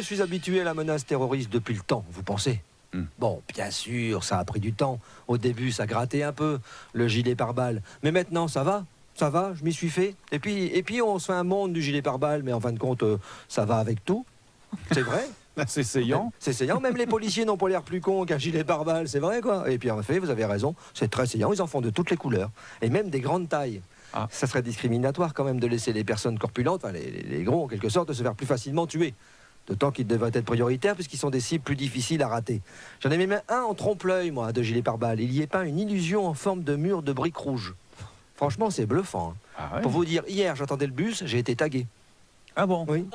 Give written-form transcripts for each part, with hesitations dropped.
suis habitué à la menace terroriste depuis le temps, vous pensez ? Bon, bien sûr, ça a pris du temps. Au début, ça grattait un peu, le gilet pare-balles. Mais maintenant, ça va, je m'y suis fait. Et puis, on se fait un monde du gilet pare-balles, mais en fin de compte, ça va avec tout. C'est vrai. C'est saillant. C'est saillant, même les policiers n'ont pas l'air plus cons qu'un gilet pare-balles, c'est vrai quoi. Et puis en fait, vous avez raison, c'est très saillant, ils en font de toutes les couleurs. Et même des grandes tailles. Ça serait discriminatoire quand même de laisser les personnes corpulentes, enfin, les gros en quelque sorte, se faire plus facilement tuer. D'autant qu'ils devraient être prioritaires puisqu'ils sont des cibles plus difficiles à rater. J'en ai même un en trompe-l'œil, moi, de gilet pare-balles. Il y est peint une illusion en forme de mur de briques rouges. Franchement, c'est bluffant. Hein. Ouais. Pour vous dire, hier, j'attendais le bus, j'ai été tagué. Ah bon? Oui.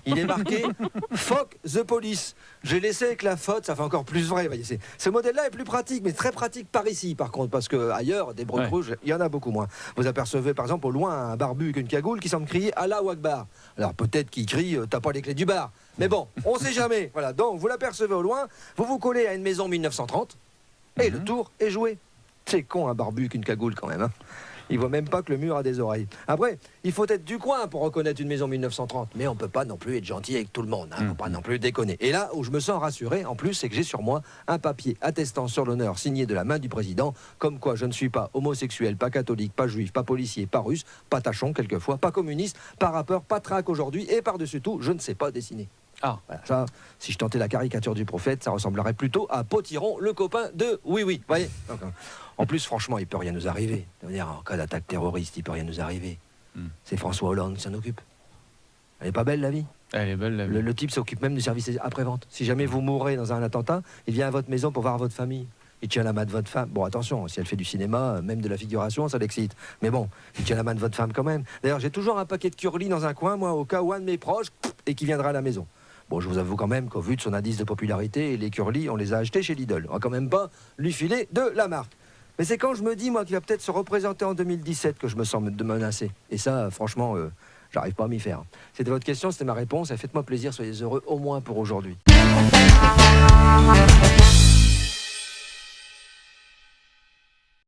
Il est marqué « Fuck the police ». J'ai laissé avec la faute, ça fait encore plus vrai. Voyez, ce modèle-là est plus pratique, mais très pratique par ici, par contre, parce qu'ailleurs, des briques rouges, il y en a beaucoup moins. Vous apercevez, par exemple, au loin, un barbu avec une cagoule qui semble crier « Allahu Akbar ». Alors peut-être qu'il crie « T'as pas les clés du bar ». Mais bon, on sait jamais. Voilà, donc vous l'apercevez au loin, vous vous collez à une maison 1930, et le tour est joué. C'est con, un barbu avec une cagoule, quand même, hein. Il voit même pas que le mur a des oreilles. Après, il faut être du coin pour reconnaître une maison 1930. Mais on peut pas non plus être gentil avec tout le monde. Faut pas non plus déconner. Et là où je me sens rassuré, en plus, c'est que j'ai sur moi un papier attestant sur l'honneur signé de la main du président, comme quoi je ne suis pas homosexuel, pas catholique, pas juif, pas policier, pas russe, pas tachon quelquefois, pas communiste, pas rappeur, pas traque aujourd'hui, et par-dessus tout, je ne sais pas dessiner. Voilà, ça, si je tentais la caricature du prophète, ça ressemblerait plutôt à Potiron, le copain de Oui Oui. Voyez. Donc, en plus, franchement, il peut rien nous arriver. En cas d'attaque terroriste, il peut rien nous arriver. C'est François Hollande qui s'en occupe. Elle est pas belle la vie. Elle est belle la vie. Le type s'occupe même du service après-vente. Si jamais vous mourrez dans un attentat, il vient à votre maison pour voir votre famille. Il tient la main de votre femme. Bon, attention, si elle fait du cinéma, même de la figuration, ça l'excite. Mais bon, il tient la main de votre femme quand même. D'ailleurs, j'ai toujours un paquet de curly dans un coin, moi, au cas où un de mes proches, et qui viendra à la maison. Bon, je vous avoue quand même qu'au vu de son indice de popularité, les curly, on les a achetés chez Lidl. On va quand même pas lui filer de la marque. Mais c'est quand je me dis, moi, qu'il va peut-être se représenter en 2017 que je me sens menacé. Et ça, franchement, j'arrive pas à m'y faire. C'était votre question, c'était ma réponse. Et faites-moi plaisir, soyez heureux au moins pour aujourd'hui.